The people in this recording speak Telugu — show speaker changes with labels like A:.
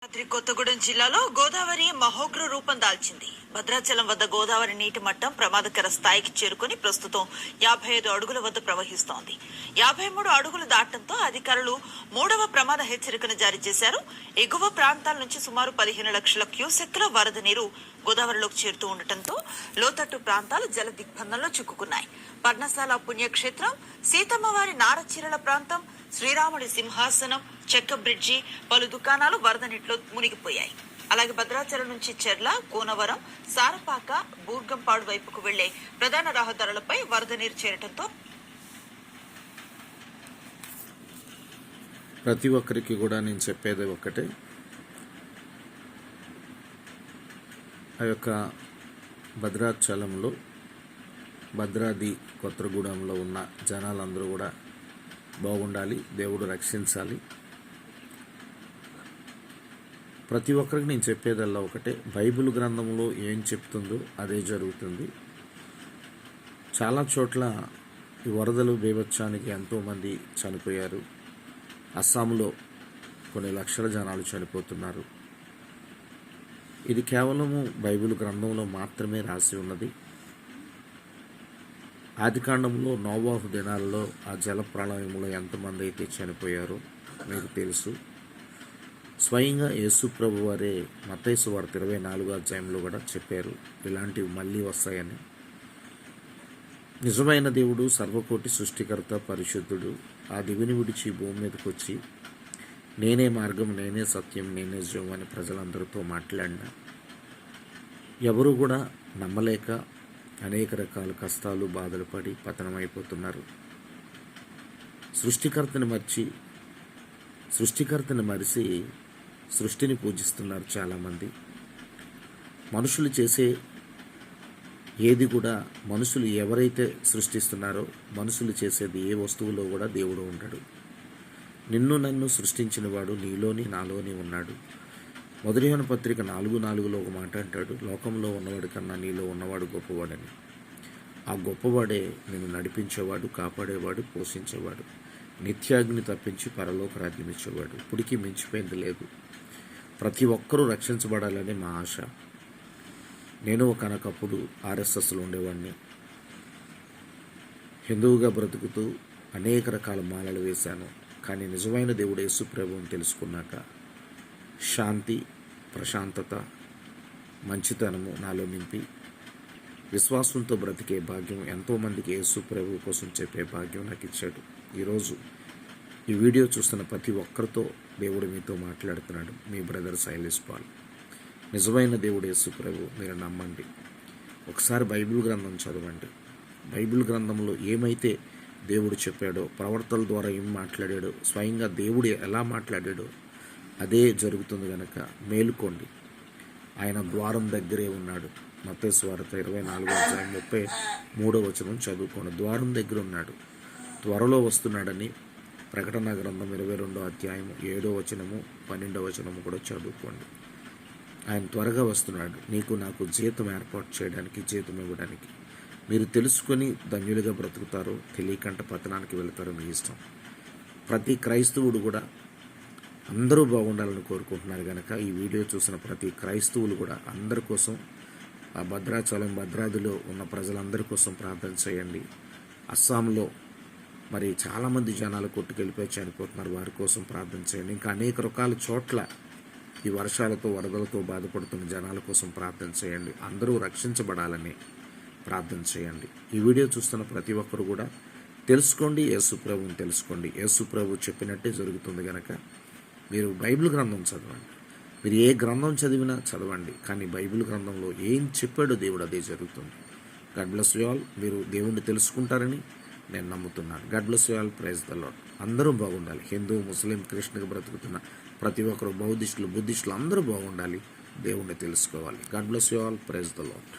A: కొత్తగూడెం జిల్లాలో గోదావరి మహోగ్ర రూపం దాల్చింది. భద్రాచలం వద్ద గోదావరి నీటి మట్టం ప్రమాదకర స్థాయికి చేరుకుని ప్రస్తుతం 55 అడుగుల వద్ద ప్రవహిస్తోంది. 53 అడుగులు దాటంతో అధికారులు 3వ ప్రమాద హెచ్చరికను జారీ చేశారు. ఎగువ ప్రాంతాల నుంచి సుమారు 15 లక్షల క్యూసెక్కుల వరద నీరు గోదావరిలోకి చేరుతూ ఉండటంతో లోతట్టు ప్రాంతాలు జల దిగ్బంధంలో చిక్కుకున్నాయి. పర్ణశాల పుణ్యక్షేత్రం, సీతమ్మవారి నారచీరల ప్రాంతం, శ్రీరాముడి సింహాసనం, చెక్క బ్రిడ్జి, పలు దుకాణాలు వరద నీటిలో మునిగిపోయాయి. అలాగే భద్రాచలం నుంచి చెర్ల, కోనవరం, సారపాక, బూర్గంపాడు వైపుకు వెళ్లే ప్రధాన రహదారులపై వరద నీరు చేరటంతో
B: ప్రతి ఒక్కరికి కూడా నేను చెప్పేది ఒక్కటే, ఆ యొక్క భద్రాచలంలో భద్రాది కొత్తగూడెంలో ఉన్న జనాలందరూ కూడా బాగుండాలి, దేవుడు రక్షించాలి. ప్రతి ఒక్కరికి నేను చెప్పేదల్లా ఒకటే, బైబిల్ గ్రంథంలో ఏం చెప్తుందో అదే జరుగుతుంది. చాలా చోట్ల ఈ వరదలు బీభత్సానికి ఎంతోమంది చనిపోయారు. అస్సాంలో కొన్ని లక్షల జనాలు చనిపోతున్నారు. ఇది కేవలము బైబిల్ గ్రంథంలో మాత్రమే రాసి ఉన్నది. ఆదికాండంలో నోవాహు దినాలలో ఆ జల ప్రళయంలో ఎంతమంది అయితే చనిపోయారో మీకు తెలుసు. స్వయంగా యేసు ప్రభు వారే మత్తయి సువార్త 24వ అధ్యాయంలో కూడా చెప్పారు, ఇలాంటివి మళ్ళీ వస్తాయని. నిజమైన దేవుడు, సర్వకోటి సృష్టికర్త, పరిశుద్ధుడు ఆ దివిని విడిచి భూమి మీదకి వచ్చి నేనే మార్గం, నేనే సత్యం, నేనే జీవం అని ప్రజలందరితో మాట్లాడినా ఎవరు కూడా నమ్మలేక అనేక రకాల కష్టాలు, బాధలు పడి పతనమైపోతున్నారు. సృష్టికర్తని మరిచి సృష్టిని పూజిస్తున్నారు చాలామంది. మనుషులు చేసే ఏది కూడా, మనుషులు ఎవరైతే సృష్టిస్తున్నారో మనుషులు చేసేది ఏ వస్తువులో కూడా దేవుడు ఉండడు. నిన్ను నన్ను సృష్టించిన వాడు నీలోని నాలోని ఉన్నాడు. మొదటి యోహాను పత్రిక 4:4లో ఒక మాట అంటాడు, లోకంలో ఉన్నవాడి కన్నా నీలో ఉన్నవాడు గొప్పవాడని. ఆ గొప్పవాడే నిన్ను నడిపించేవాడు, కాపాడేవాడు, పోషించేవాడు, నిత్యాగ్ని తప్పించి పరలోక రాజ్యం ఇచ్చేవాడు. ఇప్పటికీ మించిపోయింది లేదు. ప్రతి ఒక్కరూ రక్షించబడాలని మా ఆశ. నేను ఒకనకప్పుడు ఆర్ఎస్ఎస్లో ఉండేవాడిని. హిందువుగా బ్రతుకుతూ అనేక రకాల మాలలు వేశాను. కానీ నిజమైన దేవుడు యేసు ప్రభువుని తెలుసుకున్నాక శాంతి, ప్రశాంతత, మంచితనము నాలో నింపి విశ్వాసంతో బ్రతికే భాగ్యం, ఎంతోమందికి యేసు ప్రభువు కోసం చెప్పే భాగ్యం నాకు ఇచ్చాడు. ఈరోజు ఈ వీడియో చూస్తున్న ప్రతి ఒక్కరితో దేవుడు మీతో మాట్లాడుతున్నాడు. మీ బ్రదర్ శైలేష్ పాల్. నిజమైన దేవుడు యేసు ప్రభువు మీరు నమ్మండి. ఒకసారి బైబిల్ గ్రంథం చదవండి. బైబిల్ గ్రంథంలో ఏమైతే దేవుడు చెప్పాడో, ప్రవర్తల ద్వారా ఏం మాట్లాడాడో, స్వయంగా దేవుడు ఎలా మాట్లాడాడో అదే జరుగుతుంది కనుక మేలుకోండి. ఆయన ద్వారం దగ్గరే ఉన్నాడు. మత్తయి సువార్త 24వ అధ్యాయం 33వ వచనం చదువుకోండి. ద్వారం దగ్గర ఉన్నాడు, త్వరలో వస్తున్నాడని ప్రకటన గ్రంథం 22వ అధ్యాయం 7వ వచనము 12వ వచనము కూడా చదువుకోండి. ఆయన త్వరగా వస్తున్నాడు. నీకు నాకు జీతం ఏర్పాటు చేయడానికి, జీతం ఇవ్వడానికి. మీరు తెలుసుకొని ధన్యులుగా బ్రతుకుతారో, తెలియకంట పతనానికి వెళతారో మీ ఇష్టం. ప్రతి క్రైస్తవుడు కూడా అందరూ బాగుండాలని కోరుకుంటున్నారు కనుక ఈ వీడియో చూసిన ప్రతి క్రైస్తవులు కూడా అందరి కోసం, ఆ భద్రాచలం, భద్రాదిలో ఉన్న ప్రజలందరి కోసం ప్రార్థన చేయండి. అస్సాంలో మరి చాలామంది జనాలు కొట్టుకెళ్ళిపోయి చనిపోతున్నారు, వారి కోసం ప్రార్థన చేయండి. ఇంకా అనేక రకాల చోట్ల ఈ వర్షాలతో, వరదలతో బాధపడుతున్న జనాల కోసం ప్రార్థన చేయండి. అందరూ రక్షించబడాలని ప్రార్థన చేయండి. ఈ వీడియో చూస్తున్న ప్రతి ఒక్కరు కూడా తెలుసుకోండి, యేసు ప్రభువుని తెలుసుకోండి. యేసు ప్రభు చెప్పినట్టే జరుగుతుంది కనుక మీరు బైబిల్ గ్రంథం చదవండి. మీరు ఏ గ్రంథం చదివినా చదవండి, కానీ బైబిల్ గ్రంథంలో ఏం చెప్పాడో దేవుడు అదే జరుగుతుంది. God bless you all. మీరు దేవుణ్ణి తెలుసుకుంటారని నేను నమ్ముతున్నాను. God bless you all. Praise the Lord. అందరూ బాగుండాలి. హిందూ, ముస్లిం, క్రిస్టియన్గా బ్రతుకుతున్న ప్రతి ఒక్కరు, బౌద్ధిస్టులు, బుద్ధిస్టులు అందరూ బాగుండాలి. దేవుణ్ణి తెలుసుకోవాలి. God bless you all. Praise the lord.